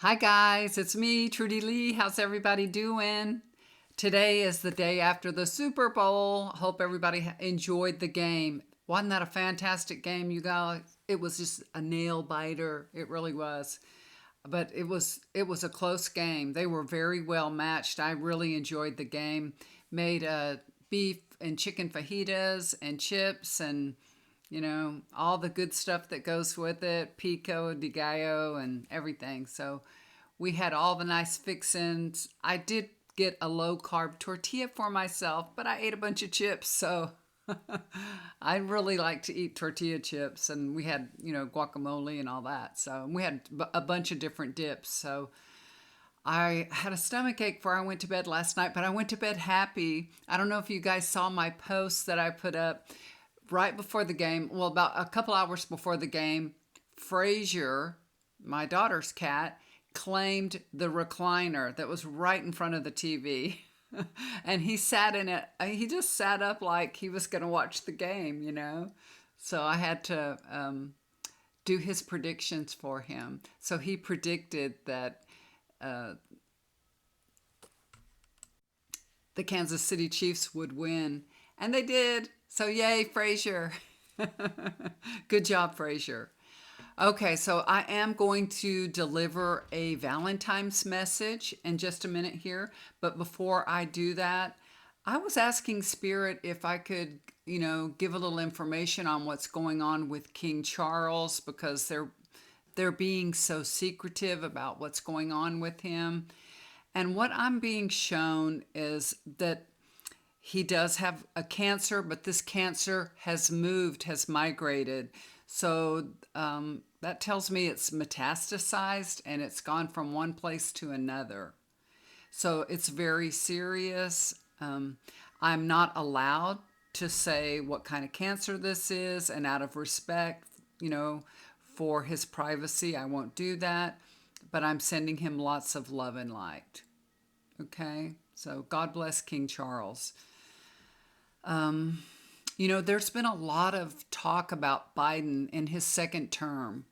Hi guys, it's me, Trudy Lee. How's everybody doing? Today is the day after the Super Bowl. Hope everybody enjoyed the game. Wasn't that a fantastic game, you guys? It was just a nail biter. It really was. But it was a close game. They were very well matched. I really enjoyed the game. Made beef and chicken fajitas and chips and all the good stuff that goes with it, pico de gallo and everything. So we had all the nice fixins. I did get a low carb tortilla for myself, but I ate a bunch of chips. So I really like to eat tortilla chips, and we had, guacamole and all that. So we had a bunch of different dips. So I had a stomach ache before I went to bed last night, but I went to bed happy. I don't know if you guys saw my post that I put up right before the game. Well, about a couple hours before the game, Fraiser, my daughter's cat, claimed the recliner that was right in front of the TV. And he sat in it. He just sat up like he was going to watch the game. So I had to do his predictions for him. So he predicted that uh, the Kansas City Chiefs would win, and they did. So yay, Frasier. Good job, Frasier. Okay, so I am going to deliver a Valentine's message in just a minute here. But before I do that, I was asking Spirit if I could, give a little information on what's going on with King Charles because they're being so secretive about what's going on with him. And what I'm being shown is that he does have a cancer, but this cancer has moved, has migrated. So that tells me it's metastasized and it's gone from one place to another. So it's very serious. I'm not allowed to say what kind of cancer this is, and out of respect, for his privacy, I won't do that. But I'm sending him lots of love and light. Okay? So God bless King Charles. There's been a lot of talk about Biden in his second term.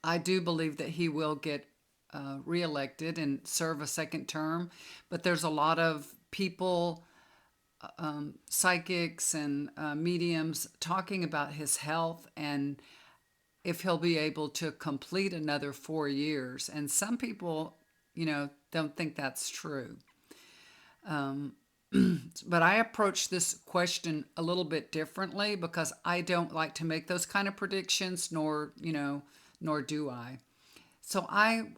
I do believe that he will get reelected and serve a second term, but there's a lot of people, psychics and mediums, talking about his health and if he'll be able to complete another 4 years. And some people, don't think that's true. But I approach this question a little bit differently because I don't like to make those kind of predictions, nor do I. So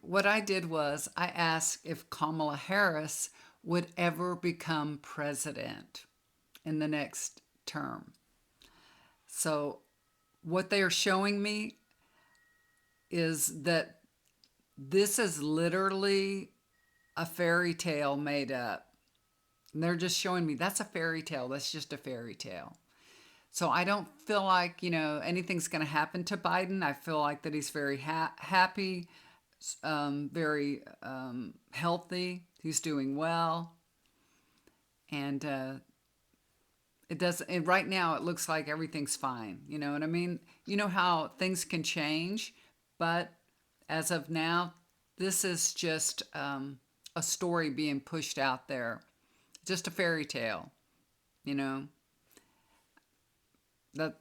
what I did was I asked if Kamala Harris would ever become president in the next term. So what they are showing me is that this is literally a fairy tale made up. And they're just showing me that's a fairy tale. That's just a fairy tale. So I don't feel like, anything's going to happen to Biden. I feel like that he's very happy, very healthy. He's doing well. And it does. And right now, it looks like everything's fine. You know what I mean? You know how things can change. But as of now, this is just a story being pushed out there. Just a fairy tale, you know.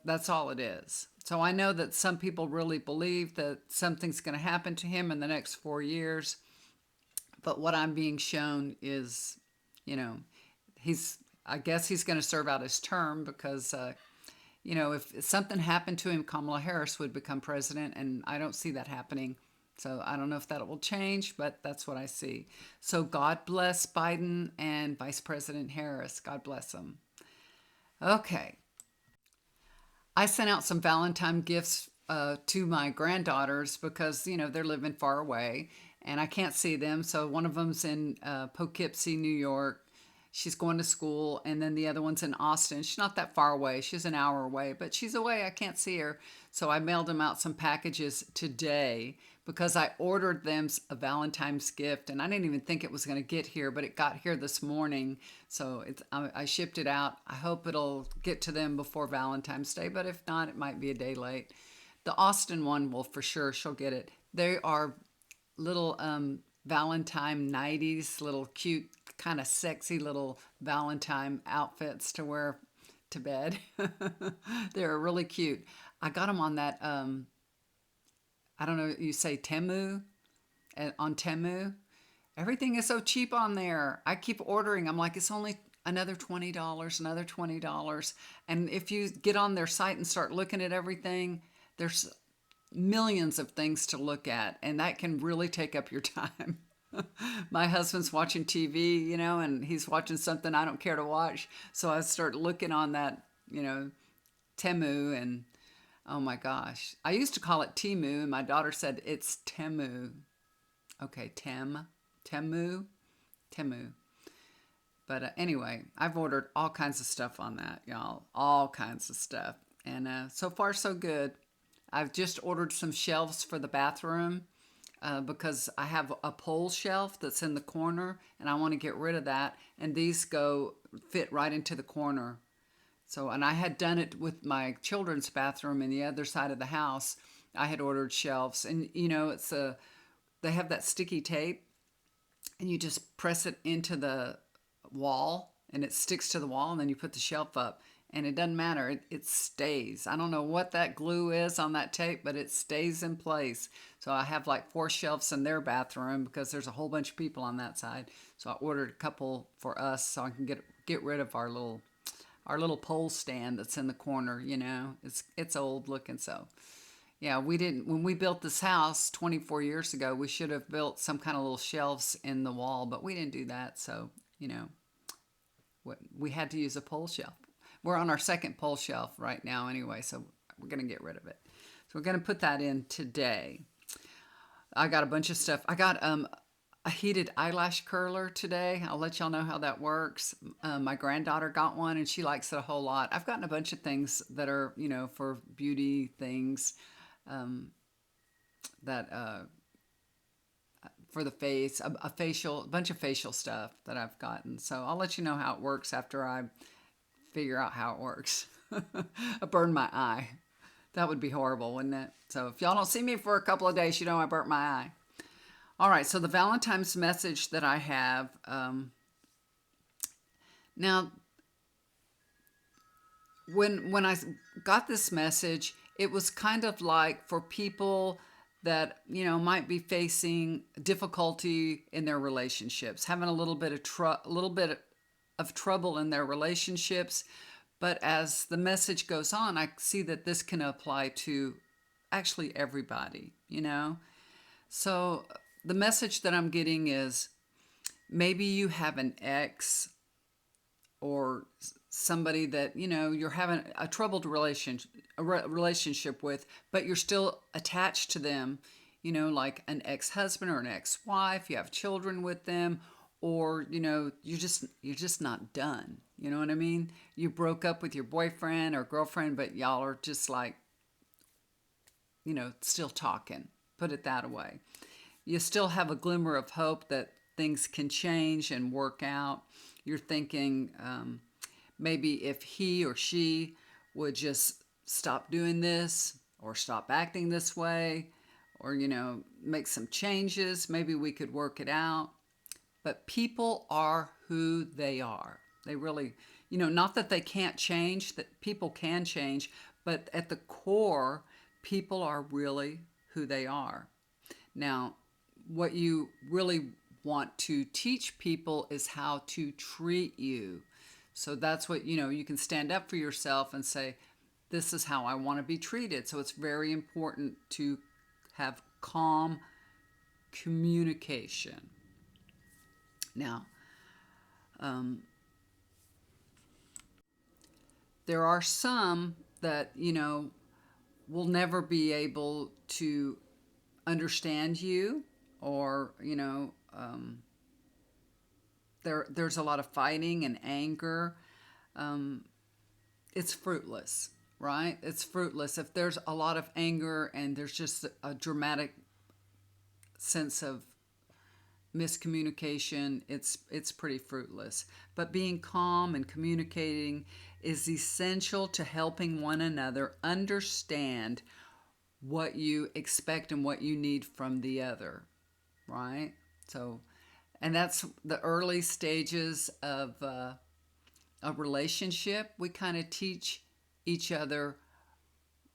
That's all it is. So I know that some people really believe that something's going to happen to him in the next 4 years. But what I'm being shown is, you know, I guess he's going to serve out his term because, if something happened to him, Kamala Harris would become president, and I don't see that happening. So I don't know if that will change, but that's what I see. So God bless Biden and Vice President Harris. God bless them. Okay. I sent out some Valentine gifts to my granddaughters because, they're living far away and I can't see them. So one of them's in Poughkeepsie, New York. She's going to school. And then the other one's in Austin. She's not that far away. She's an hour away, but she's away. I can't see her. So I mailed them out some packages today because I ordered them a Valentine's gift. And I didn't even think it was going to get here, but it got here this morning. So I shipped it out. I hope it'll get to them before Valentine's Day, but if not, it might be a day late. The Austin one will for sure, she'll get it. They are little Valentine nighties, little cute, kind of sexy little Valentine outfits to wear to bed. They're really cute. I got them on that, I don't know, you say Temu, on Temu. Everything is so cheap on there. I keep ordering. I'm like, it's only another $20, another $20. And if you get on their site and start looking at everything, there's millions of things to look at, and that can really take up your time. My husband's watching TV, and he's watching something I don't care to watch. So I start looking on that, Temu, and oh my gosh. I used to call it Temu, and my daughter said it's Temu. Okay, Temu, Temu. But anyway, I've ordered all kinds of stuff on that, y'all. All kinds of stuff. And so far, so good. I've just ordered some shelves for the bathroom because I have a pole shelf that's in the corner and I want to get rid of that. And these fit right into the corner. So, and I had done it with my children's bathroom in the other side of the house. I had ordered shelves, and they have that sticky tape, and you just press it into the wall, and it sticks to the wall, and then you put the shelf up, and it doesn't matter. It stays. I don't know what that glue is on that tape, but it stays in place. So I have like 4 shelves in their bathroom because there's a whole bunch of people on that side. So I ordered a couple for us so I can get rid of our little pole stand that's in the corner. It's old looking. So yeah, when we built this house 24 years ago, we should have built some kind of little shelves in the wall, but we didn't do that. So we had to use a pole shelf. We're on our second pole shelf right now anyway, so we're going to get rid of it. So we're going to put that in today. I got a bunch of stuff. I got a heated eyelash curler today. I'll let y'all know how that works. My granddaughter got one and she likes it a whole lot. I've gotten a bunch of things that are, for beauty things, that for the face, a bunch of facial stuff that I've gotten. So I'll let you know how it works after I figure out how it works. I burned my eye. That would be horrible, wouldn't it? So if y'all don't see me for a couple of days, I burnt my eye. All right, so the Valentine's message that I have, now, when I got this message, it was kind of like for people that might be facing difficulty in their relationships, having a little bit of trouble in their relationships. But as the message goes on, I see that this can apply to actually everybody. So the message that I'm getting is maybe you have an ex or somebody that you're having a troubled relationship with, but you're still attached to them, like an ex-husband or an ex-wife. You have children with them, or you're just not done. You know what I mean? You broke up with your boyfriend or girlfriend, but y'all are just like still talking. Put it that way. You still have a glimmer of hope that things can change and work out. You're thinking maybe if he or she would just stop doing this or stop acting this way, or make some changes, maybe we could work it out. But people are who they are. They really, not that they can't change, that people can change, but at the core, people are really who they are. Now, what you really want to teach people is how to treat you. So that's what, you can stand up for yourself and say, this is how I want to be treated. So it's very important to have calm communication. Now, there are some that, will never be able to understand you, or, there's a lot of fighting and anger. It's fruitless, right? It's fruitless. If there's a lot of anger and there's just a dramatic sense of miscommunication, it's pretty fruitless. But being calm and communicating is essential to helping one another understand what you expect and what you need from the other. right? So, and that's the early stages of a relationship. We kind of teach each other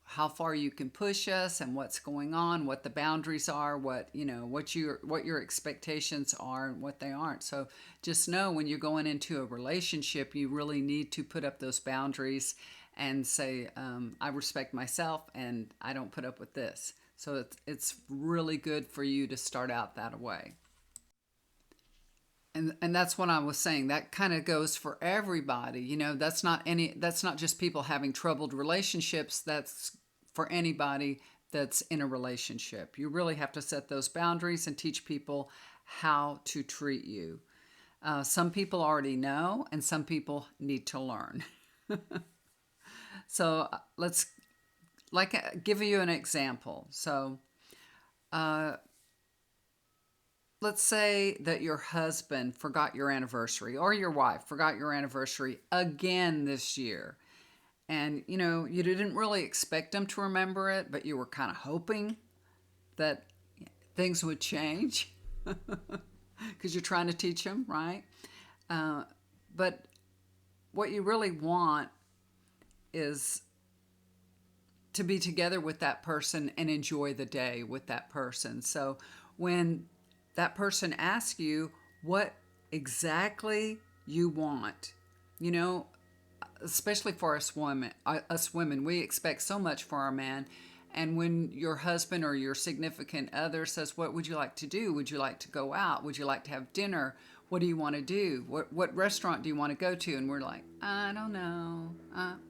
how far you can push us and what's going on, what the boundaries are, what your expectations are and what they aren't. So just know when you're going into a relationship, you really need to put up those boundaries and say, I respect myself and I don't put up with this. So it's really good for you to start out that way. And that's what I was saying. That kind of goes for everybody. That's not just people having troubled relationships. That's for anybody that's in a relationship. You really have to set those boundaries and teach people how to treat you. Some people already know, and some people need to learn. So let's give you an example. So let's say that your husband forgot your anniversary or your wife forgot your anniversary again this year. And you didn't really expect them to remember it, but you were kind of hoping that things would change because you're trying to teach them, right? But what you really want is to be together with that person and enjoy the day with that person. So when that person asks you what exactly you want, you know, especially for us women, we expect so much for our man. And when your husband or your significant other says, "What would you like to do? Would you like to go out? Would you like to have dinner? What do you want to do? What restaurant do you want to go to?" And we're like, "I don't know.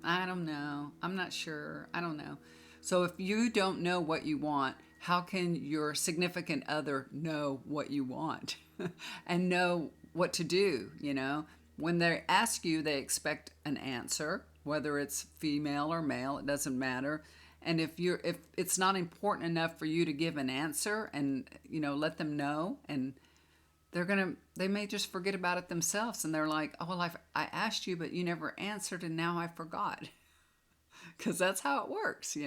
I don't know. I'm not sure. I don't know." So if you don't know what you want, how can your significant other know what you want and know what to do? When they ask you, they expect an answer, whether it's female or male, it doesn't matter. And if it's not important enough for you to give an answer and let them know, and they may just forget about it themselves, and they're like, "Oh well, I asked you, but you never answered, and now I forgot," because that's how it works.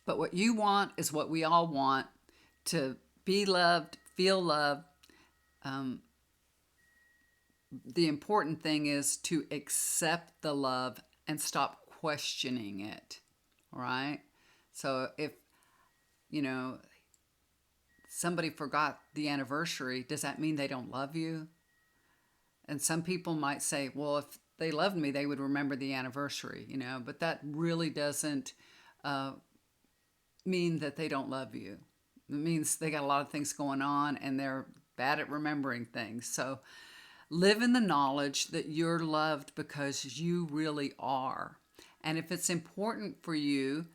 But what you want is what we all want: to be loved, feel loved. Um, the important thing is to accept the love and stop questioning it. All right. So if you know somebody forgot the anniversary, does that mean they don't love you? And some people might say, well, if they loved me, they would remember the anniversary. But that really doesn't uh, mean that they don't love you. It means they got a lot of things going on and they're bad at remembering things. So live in the knowledge that you're loved because you really are. And if it's important for you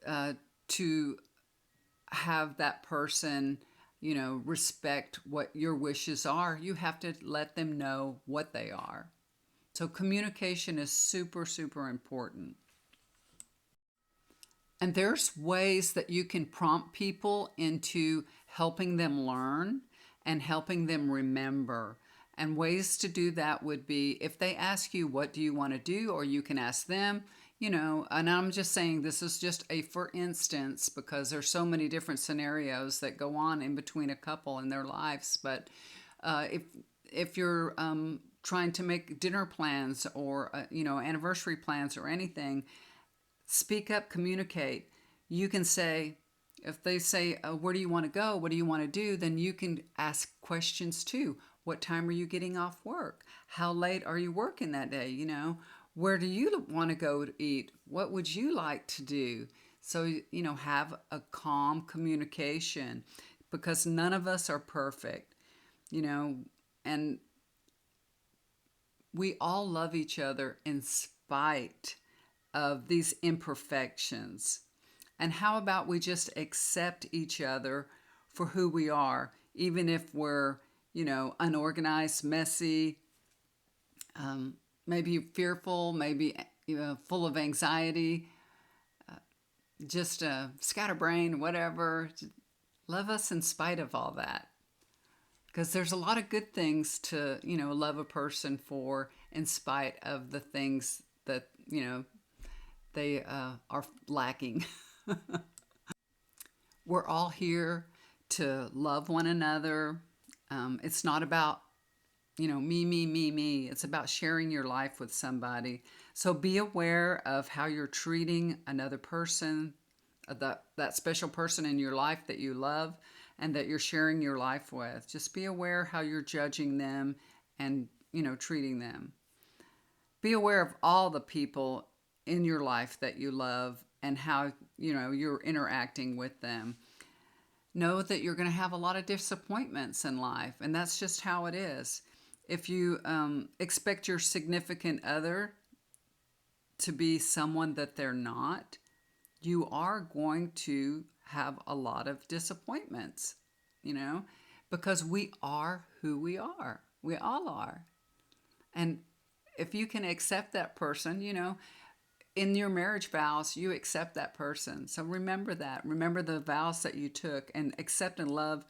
to have that person, respect what your wishes are, you have to let them know what they are. So communication is super, super important. And there's ways that you can prompt people into helping them learn and helping them remember. And ways to do that would be if they ask you, what do you want to do? Or you can ask them, and I'm just saying this is just a for instance because there's so many different scenarios that go on in between a couple in their lives. But if you're trying to make dinner plans or, anniversary plans or anything, speak up, communicate. You can say, if they say, where do you want to go? What do you want to do? Then you can ask questions too. What time are you getting off work? How late are you working that day? Where do you want to go to eat? What would you like to do? So, have a calm communication because none of us are perfect, and we all love each other in spite of these imperfections. And how about we just accept each other for who we are, even if we're, unorganized, messy, maybe fearful, maybe full of anxiety, just a scatterbrain, whatever. Love us in spite of all that. Because there's a lot of good things to, love a person for in spite of the things that, they are lacking. We're all here to love one another. It's not about, me, me, me, me. It's about sharing your life with somebody. So be aware of how you're treating another person, that special person in your life that you love and that you're sharing your life with. Just be aware how you're judging them and, treating them. Be aware of all the people in your life that you love and how, you're interacting with them. Know that you're going to have a lot of disappointments in life, and that's just how it is. If you expect your significant other to be someone that they're not, you are going to have a lot of disappointments, you know, because we are who we are. We all are. And if you can accept that person, in your marriage vows, you accept that person. So remember that. Remember the vows that you took and accept and love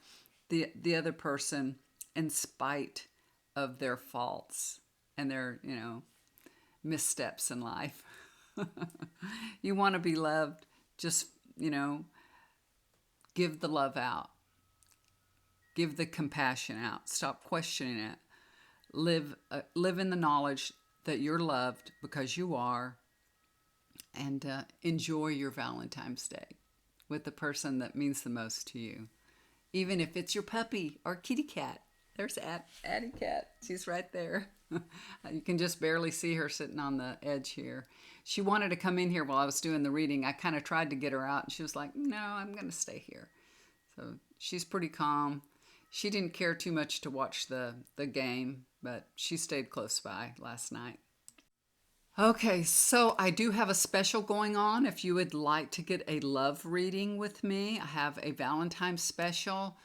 the other person in spite of their faults and their, missteps in life. You want to be loved, just, give the love out. Give the compassion out. Stop questioning it. Live in the knowledge that you're loved because you are, and enjoy your Valentine's Day with the person that means the most to you. Even if it's your puppy or kitty cat. There's Addie Cat. She's right there. You can just barely see her sitting on the edge here. She wanted to come in here while I was doing the reading. I kind of tried to get her out, and she was like, no, I'm going to stay here. So she's pretty calm. She didn't care too much to watch the game, but she stayed close by last night. Okay, so I do have a special going on. If you would like to get a love reading with me, I have a Valentine's special.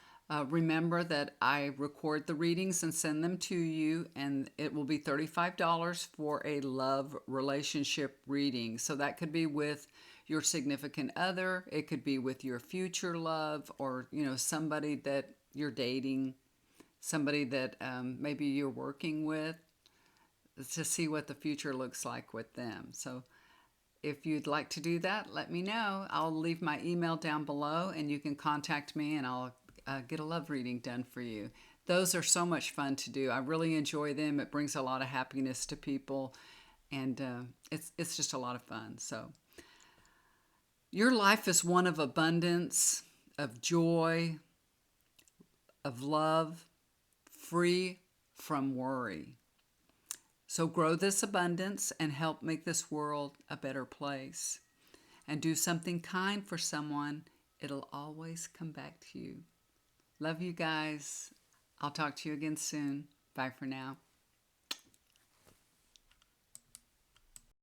Remember that I record the readings and send them to you, and it will be $35 for a love relationship reading. So that could be with your significant other, it could be with your future love, or somebody that you're dating, somebody that maybe you're working with, to see what the future looks like with them. So if you'd like to do that, let me know. I'll leave my email down below, and you can contact me, and I'll get a love reading done for you. Those are so much fun to do. I really enjoy them. It brings a lot of happiness to people, and it's just a lot of fun. So your life is one of abundance, of joy, of love, free from worry. So grow this abundance and help make this world a better place. And do something kind for someone. It'll always come back to you. Love you guys. I'll talk to you again soon. Bye for now.